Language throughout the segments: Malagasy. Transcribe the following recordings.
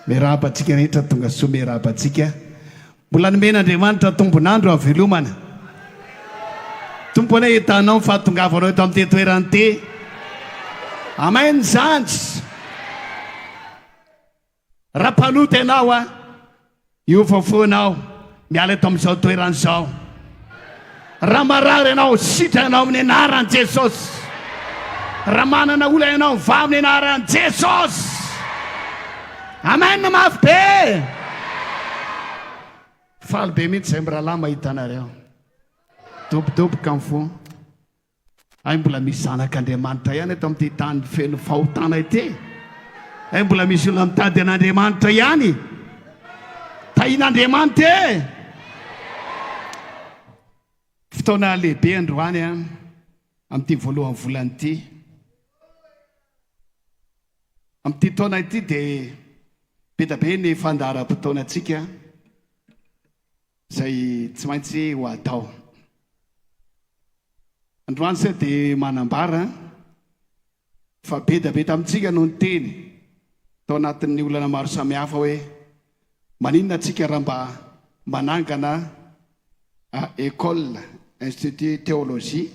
Mirahabantsika rehetra tonga soa mirahabantsika. Mbola nomen'Andriamanitra tombonandro avelomana. Tompony hitanao ny fahatongavanao eto amin'ity toerana ity. Amen zandry. Raha mpanoty ianao iofafonao miala eto amin'izao toerana izao. Raha marary ianao sitra ianao amin'ny anaran'i Jesosy. Raha manana ola ianao va amin'ny anaran'i Jesosy. Amen mafy be. Faly be mihitsy izay mirahalahy mahita anareo. Dobodoboka amin'ny fo. Ay mbola misy zanak'Andriamanitra ihany eto amin'ity tany feno fahotana ity. Ay mbola misy olona mitady an'Andriamanitra ihany. Tahian'Andriamanitra e. Fotoana lehibe androany amin'ity voalohan'ny volana ity. Amin'ity taona ity dia beta be ny fandaharam-potoanantsika izay tsy maintsy ho atao. Androany izay dia manambara fa bedabeta amintsika no ny teny tao anatin'ny olana maro samihafa hoe maninona antsika raha mba manangana école institut théologie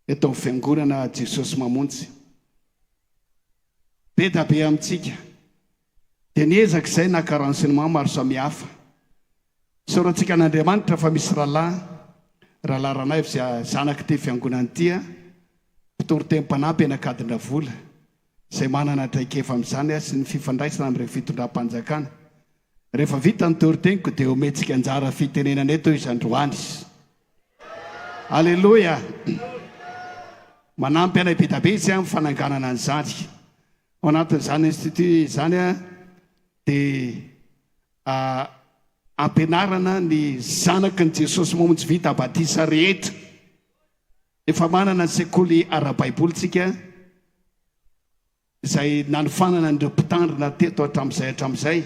eto amin'ny fiangonana Jesosy mamonjy. Beda be amintsika dia niezaka izay naka renseignement maro samihafa. Sorantsika an'Andriamanitra fa misy rahalahy Ranay izay zanaka ty fiangonana ity mpitory-tem-panampy anakadina vola izay manana traikefa amin'izany sy ny fifandraisana amin'ireo fitondram-panjakana. Rehefa vita ny tory-teniko dia ometsika anjara fitenenana eto izy androany. Alleluia. Manampy anay beta be izy amin'ny fananganana an'izany. Ao anatin'izany institut izany dia ampianarana ny zanaky ny Jesosy mamonjy vita batisa rehetra. Efa manana ny sekoly ara-baibolitsika izay nanofanana n'ireo mpitandrina teto hatramin'izay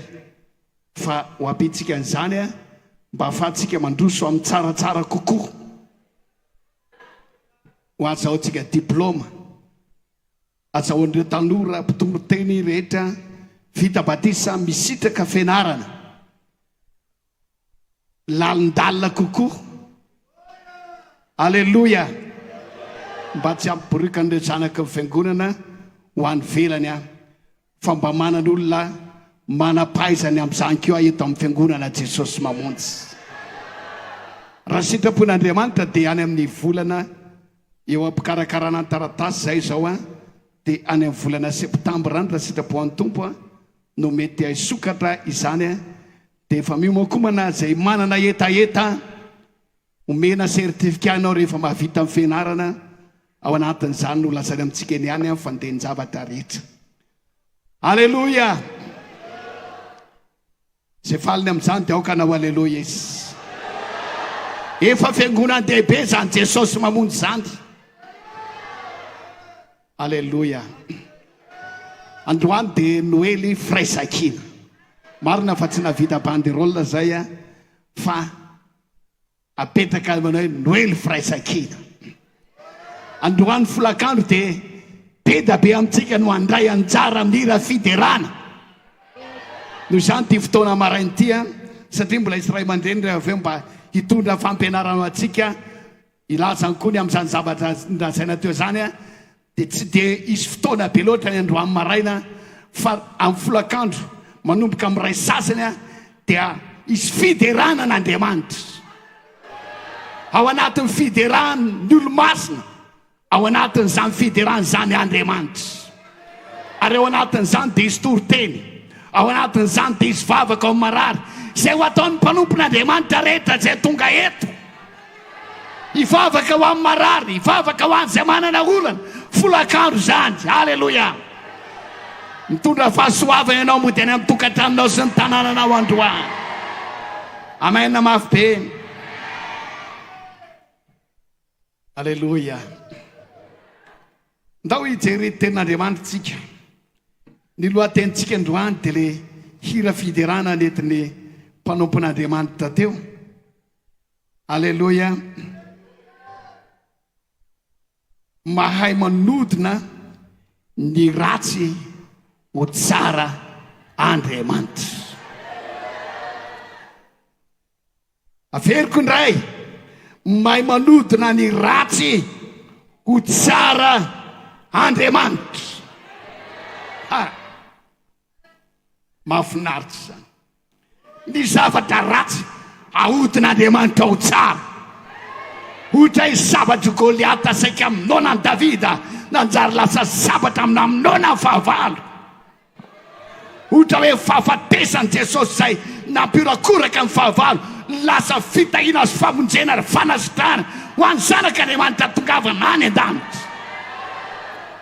fa ho ampitsika an'izany mba ahafahantsika mandroso amin'ny tsaratsara kokoa. Ho azahoantsika diplôma, azahoan'ireo tanora mpitondro-teny rehetra vita batisa misitraka fianarana lalindalina kokoa. Alleluia. Mba tsy ampiboroka an'ireo zanaka ny fiangonana ho any velany fa mba manan'olona manampaizany amin'izany keo eto amin'ny fiangonana Jesosy mamonjy. Raha sitrapon'Andriamanitra dia any amin'ny volana eo ampikarakarana ny taratasy izay izao dia any amin'ny volana septambra any raha sitrapon'ny tompo no mety haisokatra izany dia efa miomakomana izay manana etaeta omena sertifika anao rehefa mahavita amin'ny fianarana ao anatin'izany no lazany amintsika eny ihany fandeha ny zavatra rehetra. Alleluia. Izay faliny amin'izany dia aoka anao alleluia izy. Efa fiangonana dehibe izany Jesosy mamonjy izany. Alleluia. Androany dia Noely firaisakina. Marina fa tsy navita banderole zay fa apetraka manao hoe Noely firaisakina. Androany folakandro dia beda be amintsika no andray anjara mira fiderana. Noho izany ty fotoana maraina ity satria mbola isy ray aman-dreny rehefa aveo mba hitondra fampianarana antsika ilazany koa ny amin'izany zavatra nrazaina teo zany dia tsy dia isy fotoana be loatra ny androany maraina fa amin'ny folakandro manomboka amin'ny ray sasany dia isy fiderana n'Andriamanitra. Ao anatin'ny fiderana ny olo-masina, ao anatin'izany fiderana izany Andriamanitra. Ary ao anatin'izany dia isy toro-teny, ao anatin'izany dia isy vavaka ao marary izay ho ataon'ny mpanompon'Andriamanitra rehetra izay tonga eto. Hivavaka ho amin'ny marary, hivavaka ho an'izay manana olana, folakandro izany. Alleluia. Mitondra fahasoavana ianao moa dia any amin'ny tokantranonao sy ny tanànanao androany. Amen mafy be. Alleluia. Ndao hijery tenin'Andriamanitra tsika. Ny lohatenitsika androany dia le hira fiderana nentin'ny mpanompon'Andriamanitra teo. Alleluia. Mahay manodina ny ratsy ho tsara andriamanitra. Averiko indray mahay manodina ny ratsy ho tsara andriamanitra. Mahafinaritra zany. Ny zavatra ratsy ahodin'andriamanitra ho tsara. Ohatra hoe zavatry Goliata saika aminona ny Davida nanjary lasa zavatra aminona fahavalo. Ohatra hoe fahafatesany Jesosy zay nampiorakoraka ny fahavalo lasa fitahiana sy famonjena ary fanasitrahana ho an'ny zanak'Andriamanitra tongavana any an-danitra.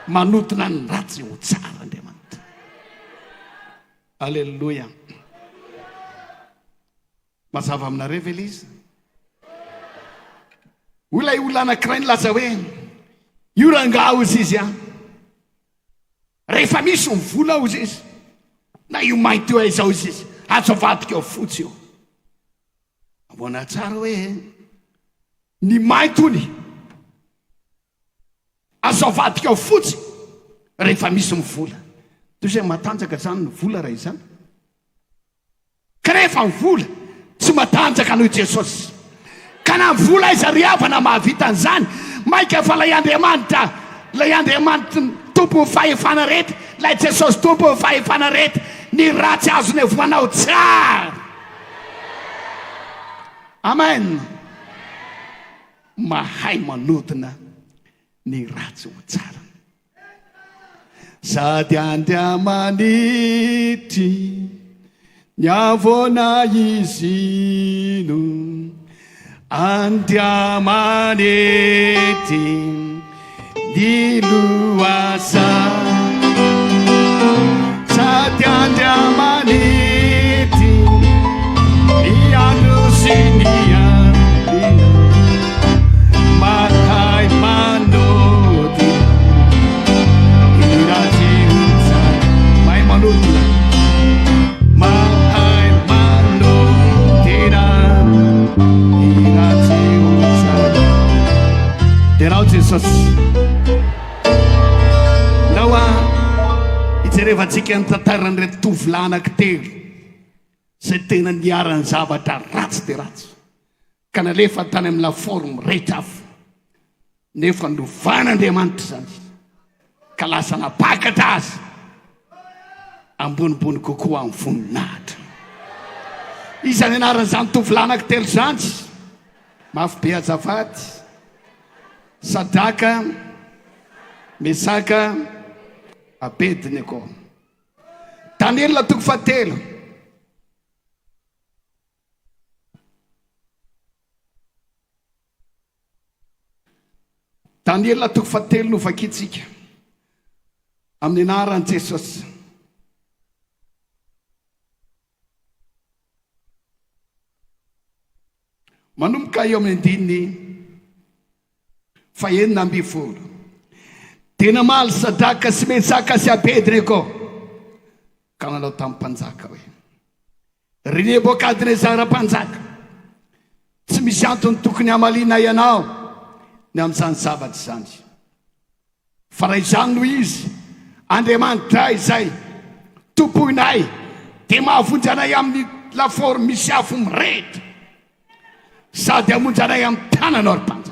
Manodina ny ratsy ho tsara Andriamanitra. Alleluia. Mazava aminareo ve izy? Olay olona anankiray nilaza hoe io ranga ozy izy rehefa misy ny vola ozy izy na io mainty eo izao izy azo avadika eo fotsy io. Bona tsara hoe ny mainty ony azo avadika eo fotsy rehefa misy ny vola. Toy izay matanjaka zany ny vola raha izany. Kanefa ny vola tsy matanjaka noho Jesosy. Ka na ny vola izy riavana mahavita an'izany. Maika fa lay Andriamanitra tompo ny fahefana rehetra, lay Jesosy tompo ny fahefana rehetra, ny ratsy azony voanao tsara. Amen. Mahay manodina ny ratsy ho tsara. Sady andriamanitry ny avona izy no andriamanitry ny loasa. Sady andriamanitry ny andro sy ny alina mahay manodina ny ratsy ho tsara. Mahay manodina. Mahay manodina ny ratsy ho tsara. Ianao Jesosy, ndao ijerevantsika ny tantaran'ireto tovolahy anankitelo zay tena niarany zavatra ratsy de ratsy ka nalefa tany amin'ny laforme rehetra afo, nefa novan'Andriamanitra zany ka lasa napakatra azy ambonibony kokoa amin'ny voninahitra. Iza ny anaran'izany tovolahy anankitelo zany? Mafy be azafady. Sadraka, Mesaka, Abednego. Daniela toko fahatelo. Daniela toko fahatelo no vakitsika amin'ny anaran'i Jesosy. Manomboka eo amin'ny andininy fahenina amby folo. Tena maly Sadraka sy Mesaka sy Abednego ka nanao tamin'ny mpanjaka hoe ry Nebokadnezara mpanjaka, tsy misy antony tokony hamalina ianao ny amin'izany zavatra zany, fa raha izany noho izy Andriamanitra izay tompoinay dia mahavonjy anay amin'ny laforme misy afo mirehitra sady hamonjy anay amin'ny tananao ry mpanjaka.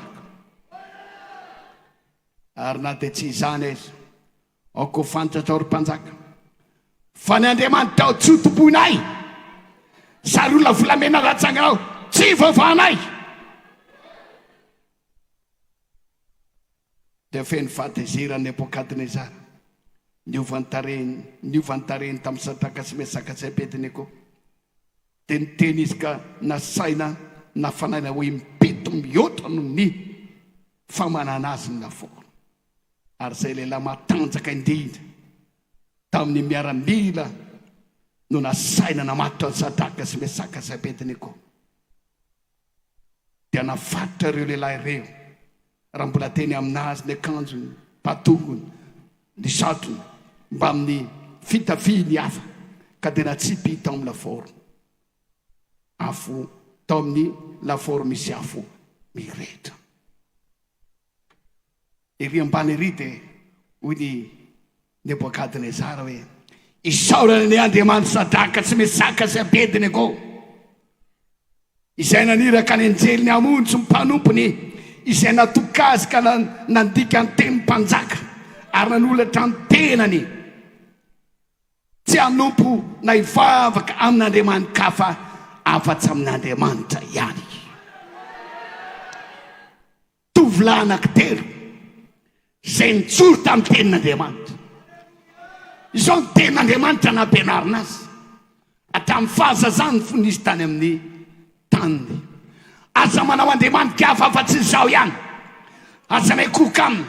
Ary na dia tsy izany izy aoko fantatra ao ry mpanjaka fa ny Andriamanitra ao tsy ho tompoinay sary olona volamena ratsanganao tsy vaovanay. Dia feno fahatezerany Nebokadnezara niovany tarehiny tamin'ny Sadraka sy Mesaka sy Abednego. Dia niteny izy ka nasaina nafanaina hoe mipety mihoatra noho ny famanana azy ny laforme. Ary zay lehilahy matanjaka indrindra tamin'ny miaramila no nasaina namatotra ny Sadraka sy Mesaka sy Abednego. Dia nafatotra ireo lehilahy ireo raha mbola teny aminazy ny akanjony, patongony, ny satrony mba amin'ny fitafiny hafa ka dia natsipy tao amin'ny laforme afo, tao amin'ny laforme misy afo mirehitra. Ery ambany ery dia hoy ny Nebokadnezara hoe isaorana ny andriamanitra Sadaka tsy mesaka sy Abediny go izay naniraka ny anjely ny amonjy ny mpanompony izay natokazy ka nandika ny teny mpanjaka ary nanolatra ny tenany tsy hanompo na hivavaka amin'Andriamanitra fa afa-tsy amin'Andriamanitra ihany. Tovolahy anankitelo izay nijoro tamin'ny tenin'Andriamanitra. Izao ny tenin'Andriamanitra nampianarina azy hatramin'ny fahazazany fo nisy tany amin'ny taniny. Aza manao Andriamanitra hafa afa-tsy izao ihany, aza mikoka aminy,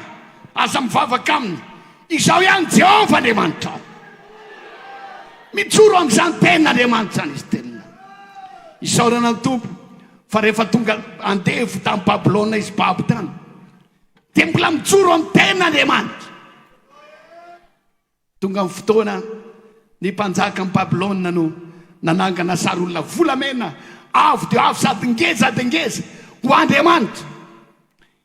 aza mivavaka aminy, izao ihany Jehovah Andriamanitra. Mijoro amin'izany tenin'Andriamanitra izy telona. Isaorana ny tompo fa rehefa tonga andevy tamin'ny Babilôna izy babo tany dia mbola mijoro amin'ny tenin'Andriamanitra. Tonga amin'ny fotoana ny mpanjaka ny Babilôna no nanangana sary olona volamena avo dia avo sady ngeza dia ngeza ho Andriamanitra.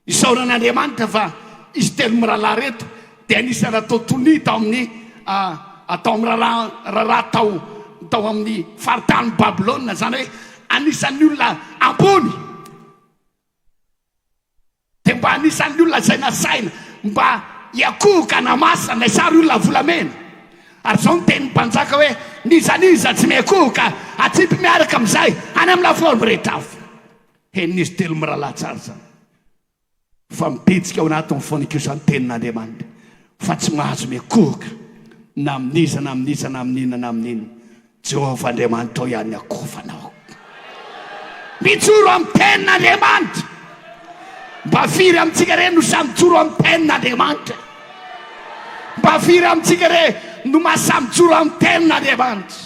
Isaoran'Andriamanitra fa izy telo mirahalahy reto dia anisany atao tony tao amin'ny atao amin'ny raharaha tao amin'ny faritany Babilôna, zany hoe anisan'ny olona ambony dia mba anisan'ny olona izay nasaina mba hiakohoka namasina sary olona volamena. Ary zao ny tenin'ny mpanjaka hoe nizaniza tsy miakohoka atsipy miaraka amin'izay any amin'ny laforme rehetra avy. Henin'izy telo mirahalahy tsara zany fa mipetsika ao anatin'ny fonikosany tenin'Andriamanitra fa tsy mahazo miakohoka na amin'iza na amin'iza na amin'inona na amin'inona. Jehovah Andriamanitra ao ihany akofanao. Mijoro amin'ny tenin'Andriamanitra. Mba firy amintsika re no samy mijoro amin'ny tenin'Andriamanitra. Mba firy amintsika re no mahasamy mijoro amin'ny tenin'Andriamanitra.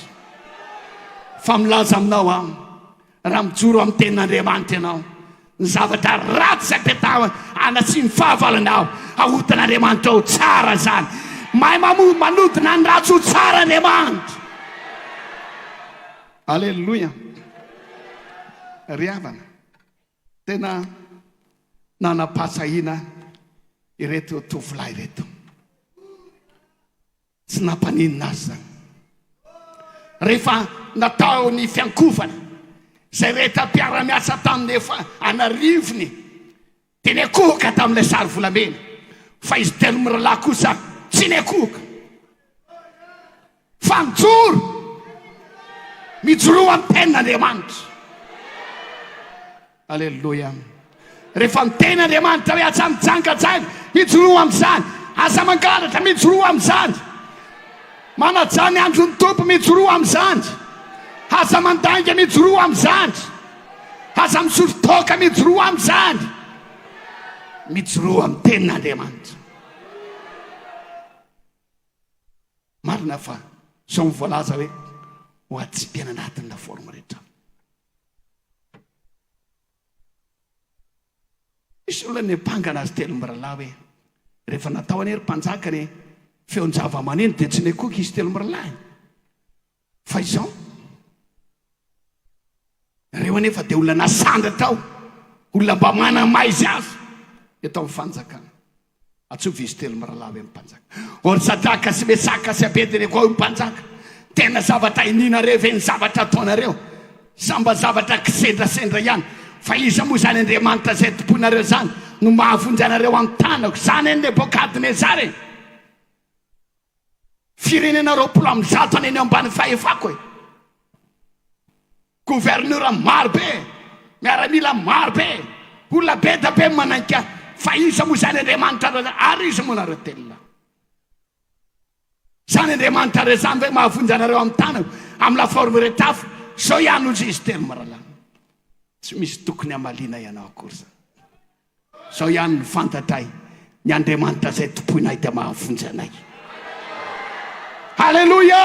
Fa milaza aminao aho, raha mijoro amin'ny tenin'Andriamanitra ianao, ny zavatra ratsy izay petahana anasiany fahavalonao ahotan'Andriamanitra ho tsara zany. Mahay manodina ny ratsy ho tsara Andriamanitra. Alleluia. Ry havana, tena nanam-pahasahiana ireto tovolahy ireto. Tsy nampaninina azy zany. Rehefa natao ny fiankofana izay rehetra mpiara-miasa tamin'ny efa anarivony dia niakohoka tamin'ilay sary volamena, fa izy telo mirahalahy kosa tsy niakohoka fa mijoro amin'ny tenin'Andriamanitra. Alleluia. Rehefa ny tenin'Andriamanitra hoe aza mijangadjanga mijoro amin'izany, aza mangalatra mijoro amin'izany, manajany andron'ny tompo mijoro amin'izany, aza mandanga mijoro amin'izany, aza misotro toka mijoro amin'izany, mijoro amin'ny tenin'Andriamanitra. Marina fa zao mivoalaza hoe ho atsipihana anatin'ny laforme rehetra. Misy olona ny mpangana azy telo mirahalahy hoe rehefa natao anery mpanjaka ny feon-java-maneno dia tsy niakohoka izy telo mirahalahy. Fa izao reo anefa dia olona nasandratra ao, olona mba manamaizy azy eto amin'ny fanjakana. Atsovy izy telo mirahalahy hoe mpanjaka. Or Sadaka sy Mesaka sy Abednego io mpanjaka, tena zavatra ininareo ve ny zavatra ataonareo, samba zavatra kisendrasendra ihany. Fa iza moa zany Andriamanitra izay tomponareo zany no mahavonjy anareo amin'ny tanako. Zany ny Nebokadnezara firenena 20 any eny ambany fahefako e, gouverneur maro be, miaramila maro be, olona be da be manaiky. Fa iza moa zany Andriamanitra ary iza moa nareo telona. Zany Andriamanitra re zany hoe mahavonjy anareo amin'ny tanako amin'ny laforme rehetra hafa. Zao ihany ozy izy telo mirahalahy. Tsy misy tokony hamalina ianao akory zany. Zao ihany ny fantatray ny Andriamanitra izay tompoinay dia mahavonjy anay. Halleluia.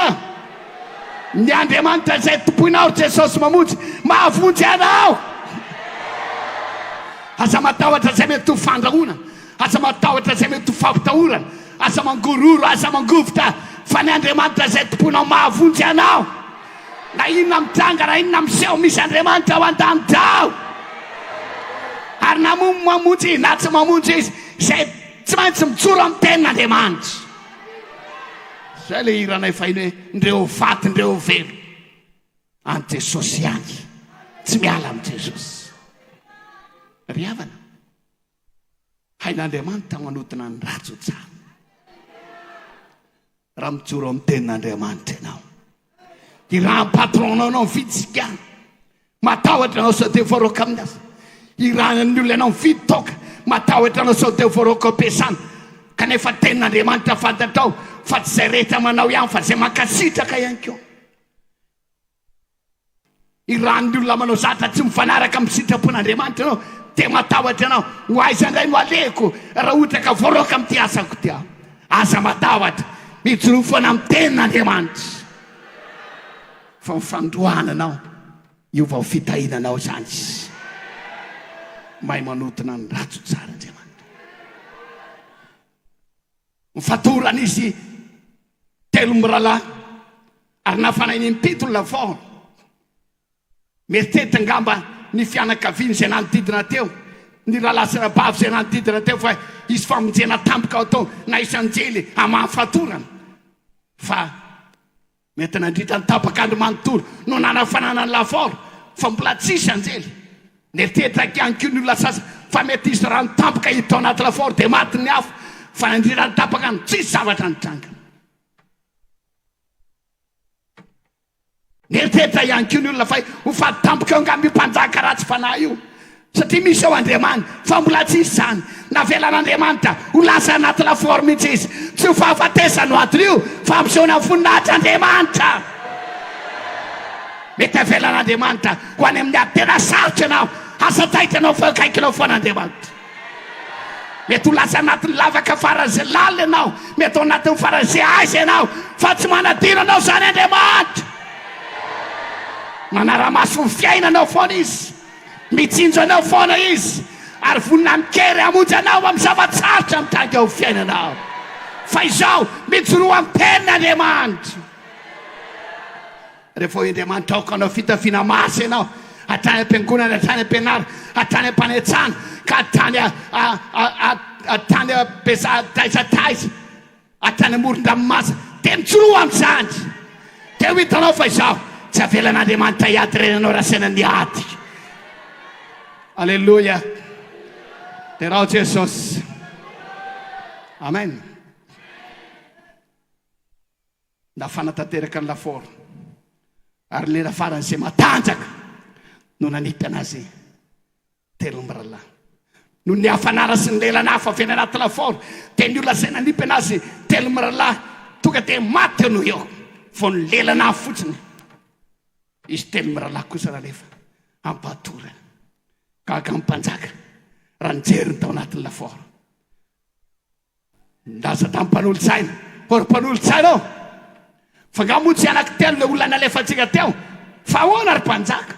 Ny Andriamanitra izay tompoinao Jesosy mamonjy mahavonjy anao. Aza matahotra izay mety ho fandrahona, aza matahotra izay mety ho fampitahorana, aza mangororo, aza mangovotra, fa ny Andriamanitra izay tompoinao mahavonjy anao. Na inona mitranga, na inona miseho, misy Andriamanitra ao an-tany-tao. Ary na mamonjy na tsy mamonjy izy, izay tsy maintsy mijoro amin'ny tenin'Andriamanitra. zay le iranay fainy hoe ndreo vaty ndreo velo any Jesosy any tsy miala am Jesosy. Ry havana, hain'Andriamanitra manotina ny ratso tsara raha mijoro amin'ny tenin'Andriamanitra ianao. I raha patronao anao fitsikana matahotra anao sao dia voaroka amin'ny asa. I raha ny olona anao mividy toka matahotra anao sao dia voaroka ampiasana. Kanefa tenin'Andriamanitra fantatrao fa tsy izay rehetra manao ihany fa izay mankasitraka ihany koa. I raha ny olona manao zatra tsy mifanaraka amin'ny sitrapon'Andriamanitra anao dia matahotra anao ho aiza indray no aleko raha ohatra ka voaroka amin'ity asako ty aho. Asa matahotra mijoro foana amin'ny tenin'Andriamanitra fa mifandroananao io vao fitahinanao zany mahay manotona ny ratso tsara Andriamanitra. Mifatorana izy telo miralahy ary nafanainy impitolona foana. Mieritseritra angamba ny fianakaviany izay nanodidina teo, ny rahalahy sy rabavy izay nanodidina teo fa izy famonjena tampoka ao tao na isanjely amahafatorana fa mety nandritra ny tapakandro manontolo no nanafanana ny laforo fa mbola tsisy anjely. Mieritseritra ihany koa ny olona sasa fa mety isy rano tampoka hita ao anaty laforo dia maty ny hafa fa nandritra ny tapakandro tsisy zavatra nitranga. Mieritseritra ihany koa ny olona fa ho fady tampoka eo angamba mpanjaka ratsy fanahy io satria misy ao Andriamanitra fa mbola tsisy zany. Navelan'Andriamanitra ho lasa anaty laforo mihitsy izy, tsy ho fahafatesany ho ato io fa ampisehoana voninahitry'Andriamanitra. Mety avelan'Andriamanitra ho any amin'ny ady tena sarotra ianao, asa taitra anao fa akaikinao foan'Andriamanitra. Mety ho lasa anatin'ny lavaka faran'izay lalina ianao, mety ao anatin'ny faran'izay aiza ianao fa tsy manadino anao zany Andriamanitra. Manara-maso ny fiainanao foana izy, mitsinjo anao foana izy ary vonina mikery hamonjy anao amin'ny zavatsarotra mitanga ao fiainanao. Fa izao mijoro amin'ny tenin'Andriamanitra. Rehefa ho Andriamanitra aoka anao fitafiana masy ianao, hatrany am-piangonana, hatrany am-pianarana, hatrany am-panetsana ka hatrany ampiasataiza, hatrany amoron-dranomasina dia mijoro amin'izany. Dia ho hitanao fa izao tsy avelan'Andriamanitra hiady renanao raha saina ny ady. Alleluia. Dia rao Jesosy. Amen. Nafanatanteraka ny laforo ary lera faran'izay matanjaka no nanipy anazy telo miralahy. No ny hafanara sy ny lelana hafa avy any anaty laforo dia ny olona izay nanipy anazy telo miralahy tonga dia maty no eo vao ny lelana hafa fotsiny. Izy telo miralahy kosa rehefa ampatorana gaga mpanjaka raha nijeriny tao anatin'ny laforo. Ndaza tamin'ny mpanolo-tsaina, or mpanolo-tsaina ao fa nga moa tsy anankitelo le olona nalefantsika teo fa ahoana ry mpanjaka?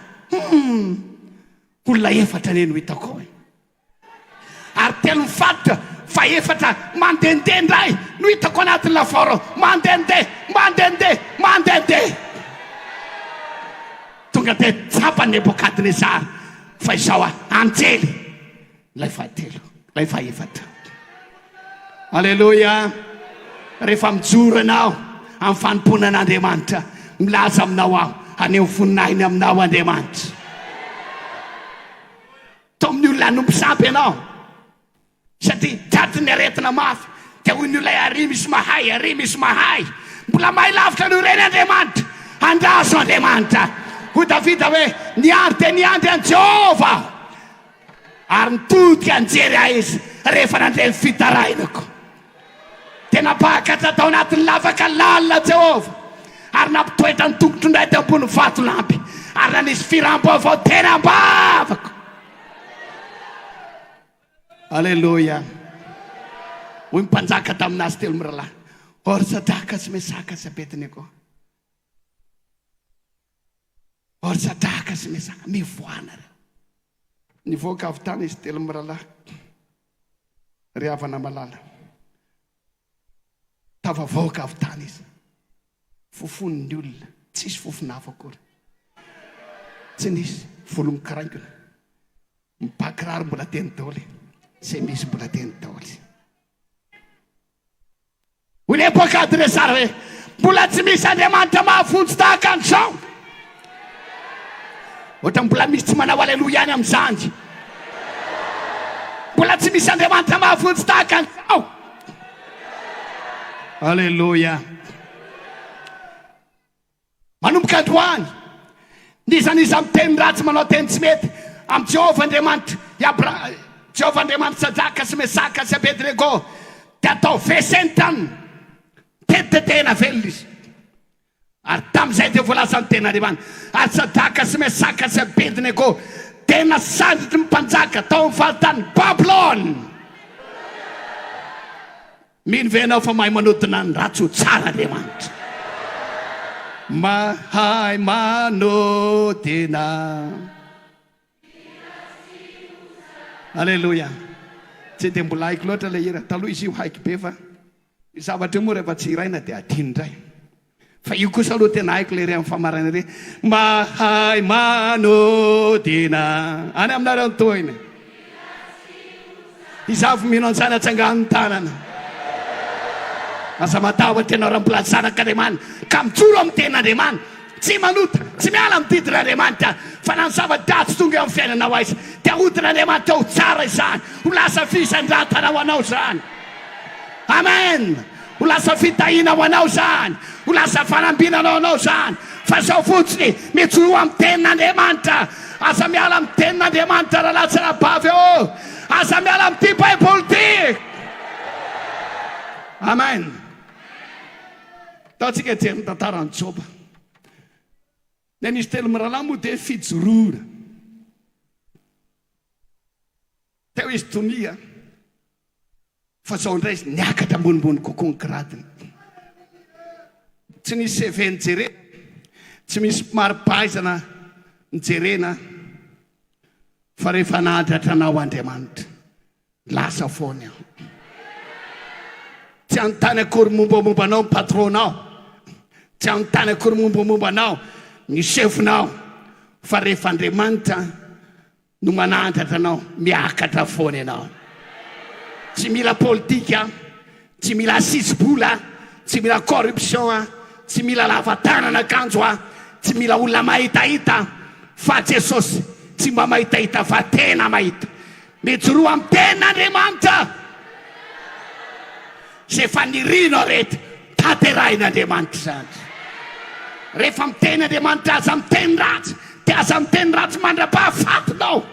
Olona efatra ane no hitako ao ary telo mifatotra fa efatra mandendeha ndray no hitako anatin'ny laforo. Mandendeha tonga dia tsapany Nebokadnezara fa izao anjely lay fahatelo, lay fahaefatra. Alleluia. Rehefa mijoro ianao amin'ny fanomponan'Andriamanitra, milaza aminao aho aneho voninahiny aminao Andriamanitra. Tao amin'ny olona hanompo sampy ianao satria tratriny ny aretina mafy dia hoy ny olona ary misy mahay, mbola mahay lavitra no reny Andriamanitra. Andraso Andriamanitra ho Davida hoe niandry dia niandry an Jehova ary nitodika anjery ahy izy rehefa nandray ny fitarainako. Dia napahakatra tao anatin'ny lavaka lalina Jehova ary nampitoetra ny tongotro ndray teo ambony vatolampy ary nanisy firam-baovao tena ambavako. Alleluia. Hoy mpanjaka taminazy telo miralahy, Orsadraka sy Mesaka sy Abednego. Orsadraka sy Mesaka mivoana reo. Nivoaka avy tany izy telo miralahy ry havana malala. Tavavoaka avy tany izy, fofon'ny olona tsisy fofona hafa akory, tsy nisy volo mikaraingona, mipakiraro mbola teny daoly, tsy misy mbola teny daoly. Ho Nebokadnezara hoe mbola tsy misy andriamanitra mahafontsy tahaka an'izao. Ohatra mbola misy tsy manao aleloia ihany amin'izany. Mbola tsy misy andriamanitra mahafontsy tahaka an'izao. Aleloia. Manomboka androany nizaniza miteny ratsy manao teny tsy mety amin'ny Jehovah Andriamanitra Jehovah Andriamanitra Sadraka sy Mesaka sy Abednego dia atao veseny taniny tetitetehana velona izy. Ary tamin'izay dia voalaza ny ten'Andriamanitra. Ary Sadraka sy Mesaka sy Abednego tena sandritry ny mpanjaka tao amin'ny fahatany Babilôna. Mino ve ianao fa mahay manodina ny ratsy ho tsara Andriamanitra? Mahay manodina. Aleluia. Tsy dia mbola haiko loatra ilay hira. Taloha izy io haiko be fa zavatra io moa rehefa tsy iraina dia adino indray. Fa io kosa aloha tena haiko ilay ry amin'ny famarana ire. Mahay manodina. Any aminareo ny tohiny. Izavo mino an'izany atsangan'ny tanana. Asa matahotra ianao raha mbola zanak'Andriamanitra ka mijoro amin'ny ten'Andriamanitra, tsy manota, tsy miala amin'ny didin'Andriamanitra, fa na ny zava-dratsy tonga amin'ny fiainanao aiza dia hodin'Andriamanitra ho tsara izany, ho lasa fisandrantana ho anao izany. Amen. Ho lasa fitahiana ho anao izany, ho lasa fanambinana ho anao izany. Fa izao fotsiny mijoro amin'ny ten'Andriamanitra. Aza miala amin'ny ten'Andriamanitra raha latsy rabavy eo. Aza miala amin'ity Baiboly ity. Amen. Taontsika jery ny tantaran'i Joba. Ny nisy telo mirahalahy moa dia fijoroana. Teo izy tonia fa izao indray izy niakatra ambonimbony kokoa ny kiratiny. Tsy nisy CV nijerena, tsy misy mari-pahaizana nijerena, fa rehefa nahatratra anao Andriamanitra lasa foana aho. Tsy anontany akory mombamombanao ny patronao, tsy anontany akory mombamombanao ny chefinao, fa rehefa Andriamanitra no manandratra anao miakatra foana ianao. Tsy mila politika, tsy mila sisibola, tsy mila corruption, tsy mila lavatanana akanjo, tsy mila olona mahitahita, fa Jesosy tsy mba mahitahita fa tena mahita. Mijoro amin'ny ten'Andriamanitra. Zay efa nirino rehetra tanterahin'Andriamanitra izany. Rehefa miteny Andriamanitra aza miteny ratsy, dia aza miteny ratsy mandra-pahafatinao.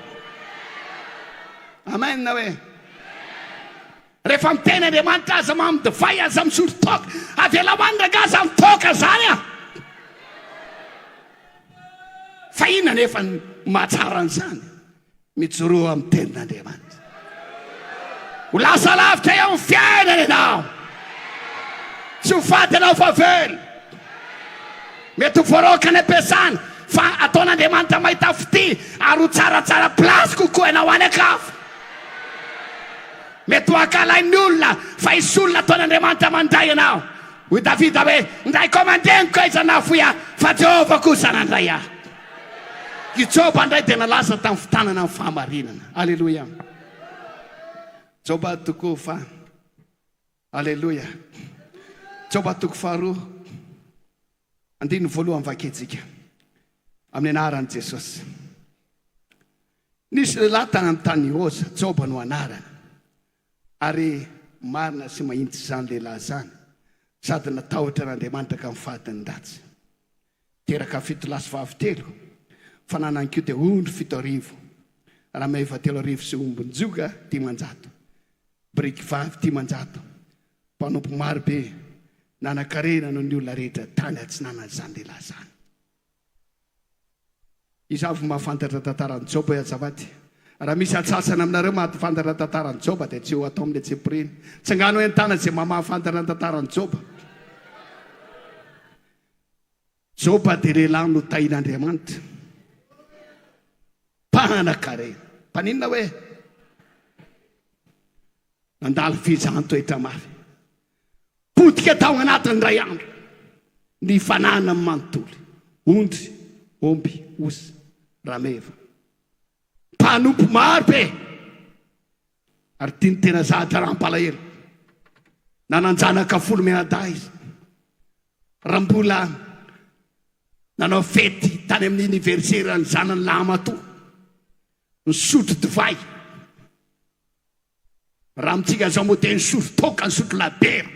Amen na hoe. Rehefa miteny Andriamanitra aza mamidivay, aza misotro toaka, avela mandraka aza mitoaka zany a. Fa inona nefa mahatsara an'izany? Mijoro amin'ny tenin'Andriamanitra. Ho lasa lavitra eo amin'ny fiainana ianao. Tsy ho faty ianao fa velo. Mety ho voaroka ny ampiasana, fa ataon'Andriamanitra mahita fity ary ho tsaratsara plasy kokoa ianao any akafo. Mety ho ankalain'ny olona, fa isy olona ataon'Andriamanitra mandray ianao. Hoy Davida hoe ndray komandeniko aiza nafoia, fa Jehovah kosa nandray ahy. I Joba indray dia nalaza tamin'ny fitanana amin'ny fahamarinana. Aleloia. Joba toko fa. Aleloia. Joba toko faharoa. Andiny voalohany vaketsika amin'ny anaran'i Jesosy. Nisy lehilahy tany tany Oza, Joba no anarana. Ary marina sy mahitsy izany lehilahy izany, sady natahotra n'Andriamanitra ka amin'ny fahatin'ny ratsy. Teraka 7 laso vavy 3, fa nanan-kio dia ondry 7,000. Raha may 7,000 sy ombin-joga 500. Biriky vavy 500. Mpanompo maro be nanan-karena noho ny olona rehetra tany atsinana izany lehilahy izany. Izy avy mahafantatra tantaran'i Joba azafady. Raha misy atsasana aminareo mahafantatra tantaran'i Joba dia tsy ho atao amin'ilay tseporiny. Tsy angano hoe ny-tana izay mahafantatra tantaran'i Joba. Joba dia lehilahy no tahin'Andriamanitra. Mpanan-karena. Mpaninona hoe? Nandalo fizaham-toetra mafy. Potika tao anatin'ny ray andro. Ny fanana amin'ny manontolo. Ondry, omby, osy, rameva. Mpanompo maro be. Ary tiany tena zahatra raha-mpalahelo. Nananjanaka 10 menada izy. raha mbola nanao fety tany amin'ny oniversira ny zanany lamato ny sotro divay raha mitsika zao moa te ny sotro toka ny sotro labera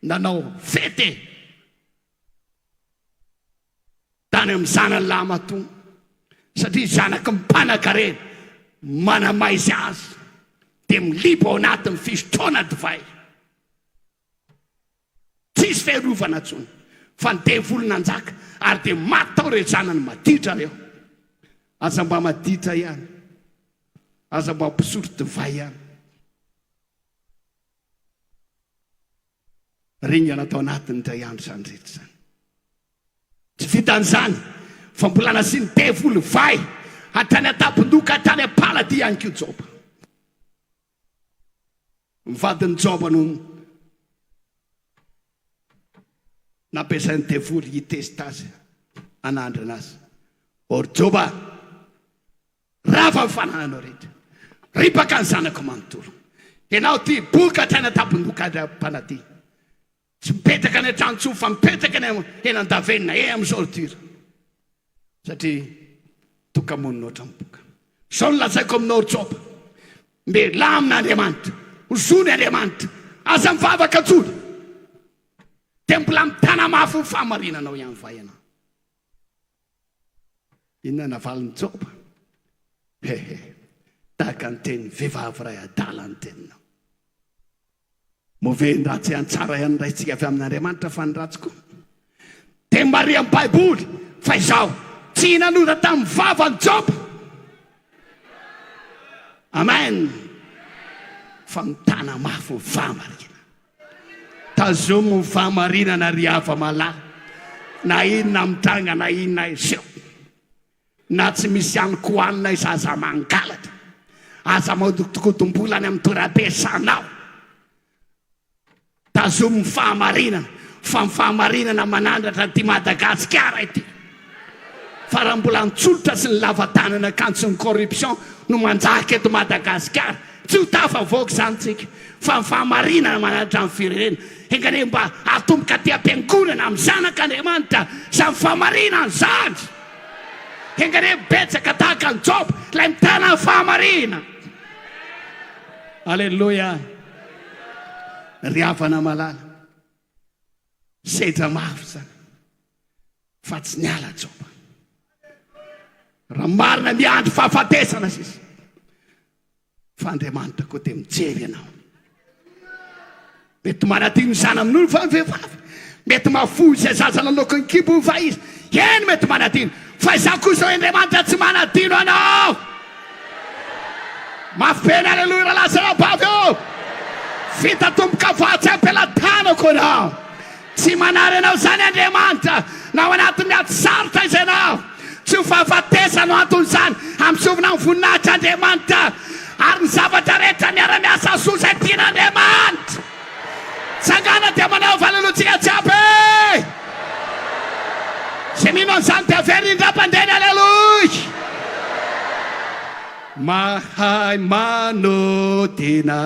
nanao fety tany amin'ny zanany lamato satria zanaky mimpanankarena manamaizy azy dia milipo ao anatin'ny fisotroana divay tsisy fiarovana ntsony fa ny devoly nanjaka ary dia maty tao re zanany maditra reo aza mba maditra ihany aza mba mpisotro divay ihany ringana tao anatiny indray andro zany rehetra zany tsy vitan'izany fa mbola nasi ny devoly vai hatrany atapindoka hatrany apalady ihany ko joba mivadiny joba no nampiasain'ny devoly hitesta azy anandry anazy or joba rava mifanananao rehetra ripaka ny zanako manontolo ianao ty boka hatrany atapindoka mpanady tsy mipetraka ny atrano fa mipetraka ny enan-davenina amin'izao rdira satria tokamonina oatra miboka zao no lazaiko aminao joba mbe lamina andriamanitra hozony andriamanitra aza mivavaka tsony dia mbola mitana mafy ny fahamarinanao ihany va ianao inona navaliny joba tahaka ny teny vehivavy ray adala ny teninao move ny ratsy ihany tsara ihany raitsika avy amin'andriamanitra fa ny ratsiko dia maria amin'ny baiboly fa izao tsy nanota tamin'ny vavany joba amen fa mitana mafy ny fahamarina tazomo ny fahamarinana ry hava malala na inona mitranga na inona izeo na tsy misy ihany kohanina izaza mangalatra aza maodokotombolany amin'ny toeram-piasanao tazomo ny fahamarinana fa ny fahamarinana manandratra ty Madagasikara ity fa raha mbola nitsolotra sy ny lavatanana kantsy ny corruption no manjaka eto Madagasikara tsy ho tafavoaka zany tsika fa ny fahamarinana manandratra ny firenena engane mba atomboka ty ampiangonana amin'ny zanak'Andriamanitra sa ny fahamarinana zany engane betsaka tahaka ny joba ilay mitana ny fahamarina alleloia ry havana malala sedra mafy zany fa tsy niala joba raha marina miandro fahafatesana sisy fa Andriamanitra koa dia mijery ianao mety manadino zana amin'olo fa mivehivavy mety mafoy izay zaza naloko ny kibo fa izy eny mety manadino fa izaho kosa Andriamanitra tsy manadino anao mafipena alleloia raha lasana bavy o vita tomboka vatsy ampelantanako anao tsy manary anao zany Andriamanitra na ao anatin'ny ady sarotra izy anao tsy ho fahafatesano anton'izany amisovina ny voninahitra Andriamanitra ary ny zavatra rehetra miara-miasa sosa tian'Andriamanitra tsangana dia manao valolotsika jiaby zay mino an'izany dia very indra-pandeny alleloia mahay manodina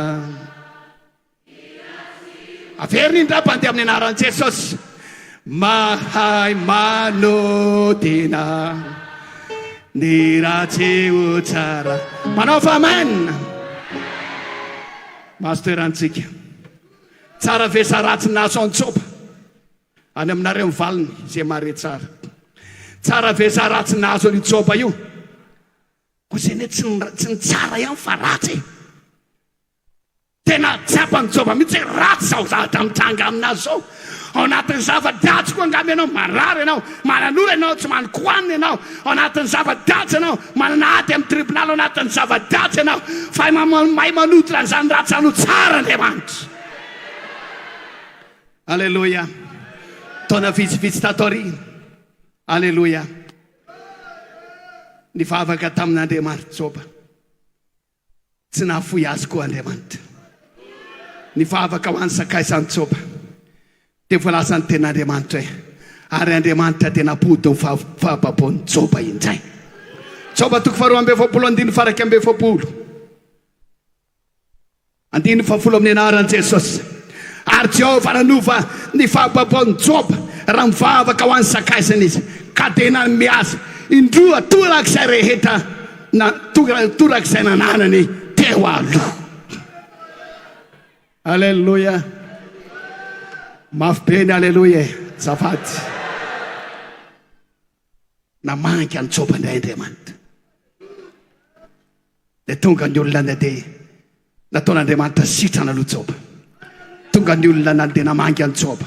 averiny indra-pandeha amin'ny anaran'i Jesosy mahay manodina ny ratsy ho tsara manao fa amen mastoerantsika tsara vesa ratsy naso an-tsoba any aminareo mivaliny zay mare tsara tsara vesa ratsy nazo any tsoba io ko zay ne tsy ny tsara ihany fa ratsy tena tsiapa ny tsoba mihitsy ratsy zao zavatra mitranga aminazy zao ao anatin'ny zava-datsy koa angamy ianao marary ianao mananora ianao tsy manikohanina ianao ao anatin'ny zava-datsy ianao manana ady amin'ny tribunal ao anatin'ny zava-datsy ianao fa mahay manotora n'izany ratsy ano tsara Andriamanitra alleloia taona vitsivitsy tatorina alleloia nivavaka tamin'Andriamanitra Joba tsy nahafoy azy koa Andriamanitra nivavaka ho any sakaizany Joba dia voalaza ny ten'Andriamanitra hoe ary Andriamanitra dia napody ny fahababoan'ny Joba indray Joba toko faharoa amby efapolo andiny faraky amby efapolo andiny fafolo amin'ny anaran'i Jesosy ary Jehovah nanova ny fahababoan'ny Joba raha mivavaka ho any sakaisana izy ka tena miasa indroa torak'izay rehetra na torak'izay nananany teo aloha. Alleluia. Mafy be ny alleluia. Zafady namanky any Joba indray Andriamanitra dia tonga ny olona dia nataon'Andriamanitra sitrana aloha Joba. Tonga ny olona nany dia namanky any Joba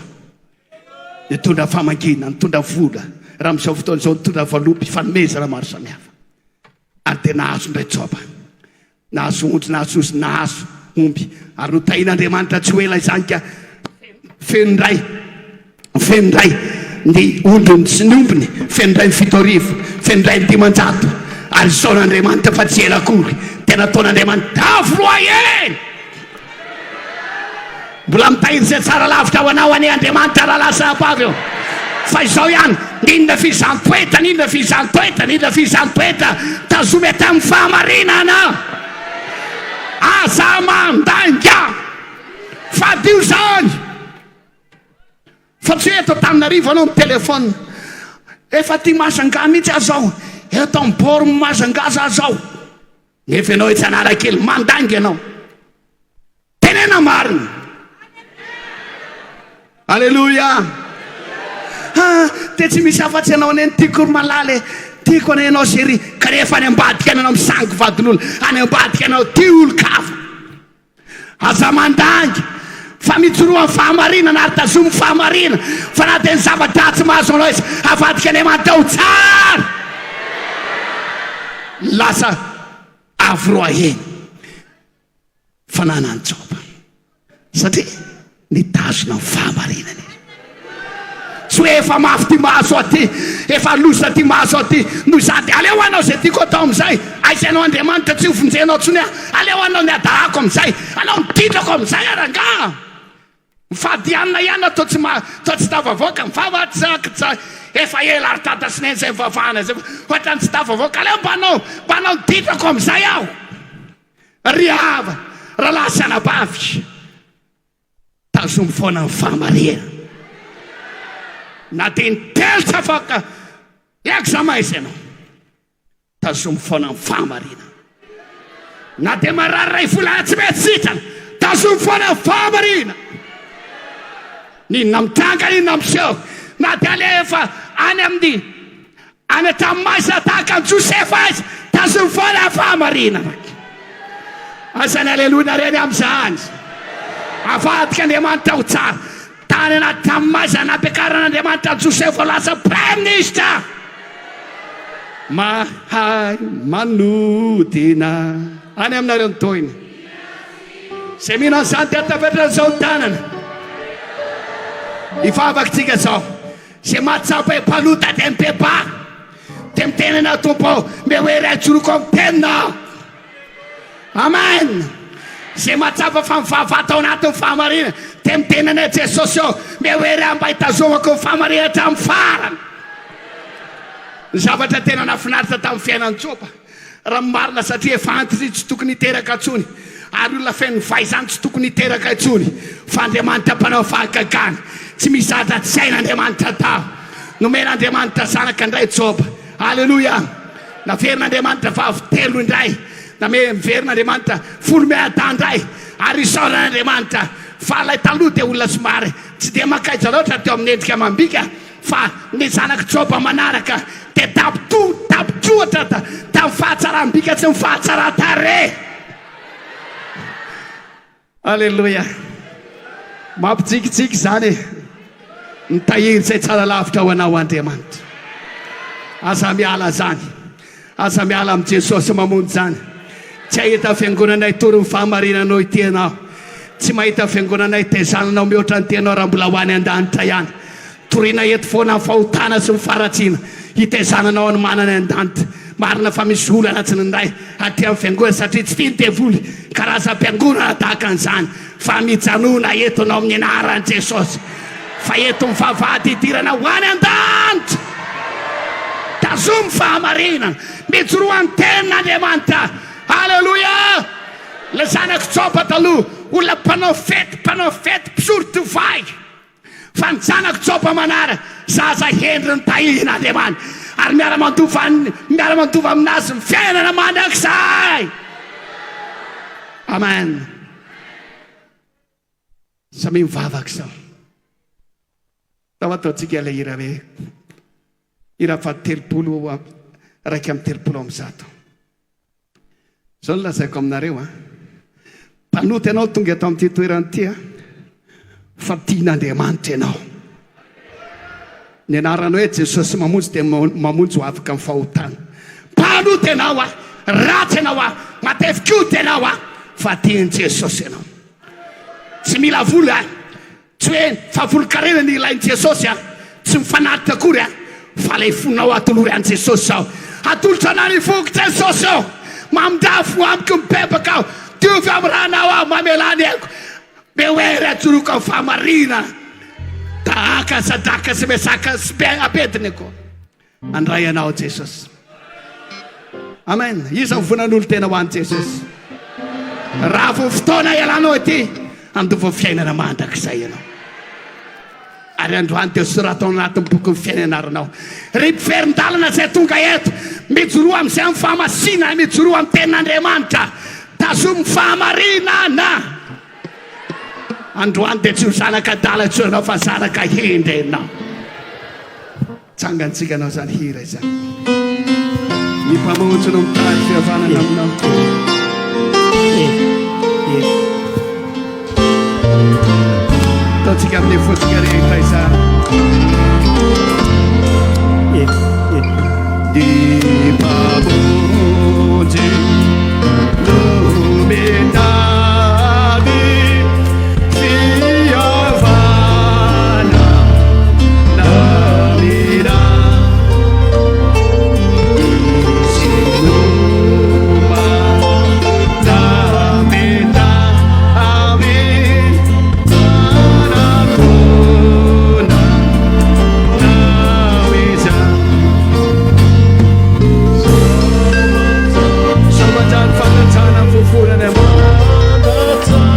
dia tondra famankina, nitondra vola, raha amin'izao fotoana izao nitondra valopy, fanomezana maro samihafa. Ary dia nahazo indray Joba, nahazo ondry, nahazo ozy, nahazo omby. Ary notahin'Andriamanitra tsy ho ela izany ka feno indray ny ondriny sy ny ombiny, feno indray ny 7,000, feno indray ny 500. Ary izao n'Andriamanitra fa tsy ela akory tena ataon'Andriamanitra tafo eny. Mbola mitahiry izay tsara lavitra ho anao any Andriamanitra raha lasa apavy eo. Fa izao ihany ninona fizantoeta, ninona fizantoeta, ninona fizantoeta tazomy tamin'ny fahamarinana. Aza mandanga fadio zany. Fa tsy eto Antananarivo anao amin'ny telefona efa tia Masanga mihitsy azao, eto amin'ny boro Masanga azao, nefa ianao etsy Anarakely mandanga ianao. Tenena marina. Alleluia. Dia tsy misy afa-tsy anao any tiako malala, tiako any ianao sery ka rehefa any ambadika anao misango vadin'olo, any ambadika anao tia olo-kafa. Aza mandanga fa mitsoroa fahamarinana ary tazomy fahamarinana fa na dia ny zavatra tsy mahazo anao izy avadika Andriamanitra ho tsara. Lasa avy roa eny fananany Joba satria nitazona ny fahamarinana izy. Tsy hoe efa mafy ty mahazo aty, efa losa ty mahazo aty no sady aleo anao izay tiako atao amin'izay, aisanao Andriamanitra tsy hofonjenao tsony aho, aleo anao ny adarako amin'izay, aleo nititrako amin'izay aranga. Mifadianina ihany atao tsy tavavoaka mivavatsaka efa ela ary tatasineny izay mivavahana zay ohatra ny tsy tavavoaka, aleo mbanao nititrako amin'izay aho. Ry hava raha lasa anabavy tazomy foana ny fahamarinana. Na dia nitelitra afaka examaizy ianao tazomy foana ny fahamarinana. Na dia marariray vola tsy mety sitrana tazomy foana ny fahamarinana. Ninona mitranga, ninona miseho, na dia alefa any tamin'Maisa tahaka ny Josefa azy tazomy foana ny fahamarinana. Asany aleloina reny amin'izany. Avadika Andriamanitra ho tsara. Tany anaty tamin'Maisa nampiakaran'Andriamanitra Josefa lasa prime minister. Mahay manodina any aminareo ny toina izay mihina an'izany dia tavetra izao tanana hivavakitsika izao izay mahatsapa mpalota dia mibeba dia mitenana tompo mbe hoe ray joroko amin'ny tenina. Amen. Izay mahatsapa fa mivavaka ao anatin'ny fahamarinana dia mitenana Jesosy eo mbe hoe ray mba hitazomako ny fahamarinana hatramin'ny farany. Ny zavatra tena nafinaritra tamin'ny fiainan'ny Joba raha marina satria efa antitra tsy tokony hiteraka intsony ary olona feno vaizany tsy tokony hiteraka intsony fa Andriamanitra mpanao fahagagana. Tsy misy zatra tsy hain'Andriamanitra tao nomen'Andriamanitra zanaka indray Joba. Alleluia. Naverin'Andriamanitra vavy 3 indray, naverin'Andriamanitra 10 indray ary isaoran'Andriamanitra fa ilay taloha dia olona somary tsy dia makaiza loatra teo amin'ny endrika amam-bika fa ny zanaka Joba manaraka dia tapitohatra tamin'ny fahatsaram-bika tsy ny fahatsaran-tare. Alleluia. Mampitsikitsiky zany nitahiry izay tsara lavitra ho anao Andriamanitra. Aza miala zany, aza miala amin'i Jesosy mamonjy zany. Tsy ahita fiangonanay tory ny fahamarinanao ity ianao, tsy mahita fiangonanay tezananao mihoatra ny tianao raha mbola ho any an-danitra ihany. Toriana eto foana ny fahotana sy ny faratsiana hitezananao ny manana an-danitra. Marina fa misy olana tsy nindray aty amin'ny fiangonana satria tsy tiany devoly karazam-piangonana tahaka an'izany fa mijanona eto anao amin'ny anaran'i Jesosy. Fa eto mivavahady hidirana ho any an-danitra. Tazomy fahamarinana mijoroan'ny tenin'Andriamanitra. Alleluia. Le zanaka Joba taloha olona mpanao fety mpisoro divay, fa ny zanako tsopa manara zaza hendry ny tahina Andriamanitra ary miara-mantovy aminazy ny fiainana mandrakizay. Amen. Samy mivavaka sao. Tao ataontsika ilay hira hoe hira faha-telopolo raiky amin'ny 30 zao no lazaiko aminareo mpanoty ianao tonga atao amin'ity toerany ity fa tian'Andriamanitra ianao. Ny anarana hoe Jesosy mamonjy dia mamonjy ho afaka amin'ny fahotana. Mpanoty ianao ratsy ianao matevi-koty ianao fa tian Jesosy ianao. Tsy mila vola tsy hoe fa volon-karena ny ilain'i Jesosy tsy mifanatitra akory fa lay fonao atolory an Jesosy sao. Atolotra anao ny foko Jesosy ao mamindafo amiko mibebaka aho diovy amin'ny ranao mamelany aiko be hoe atsoroka amin'ny fahamarinana dahaka sadaka sy mesaka sy apetiny ko andray anao Jesosy. Amen. Iza vonan'olo tena ho an'i Jesosy. Raha vo fotoana ialanao ity andova fiainana mandrakizay ianao. Ary androany dia soratao anatin'ny boky fiainaranao. Ry mpiferin-dalana izay tonga eto mijoroa amin'izay amin'ny fahamasinana mijoroa amin'ny tenin'Andriamanitra tazomy fahamarinana. Androany dia tsy ho zanaka adala tsy ianao fa zanaka hendry ianao. Tsangantsika anao zany hira izany. Ny mpamonjy no mitady fihavanana aminao. Taontsika amin'ny fotsika rehetra izany. Ny mpamonjy no mitady fihavana namina isinoma namena ave anakona naweza Samajan fangatana fufurana mangatana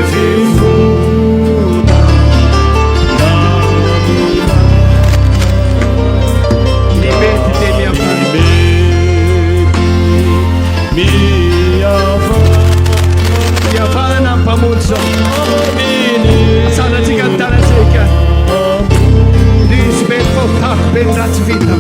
Yevifuda namina Libeti de mia fama Mia fana pamuzo Asana tigantana seka Rispetto tak benrat vita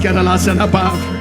karahalasanabavy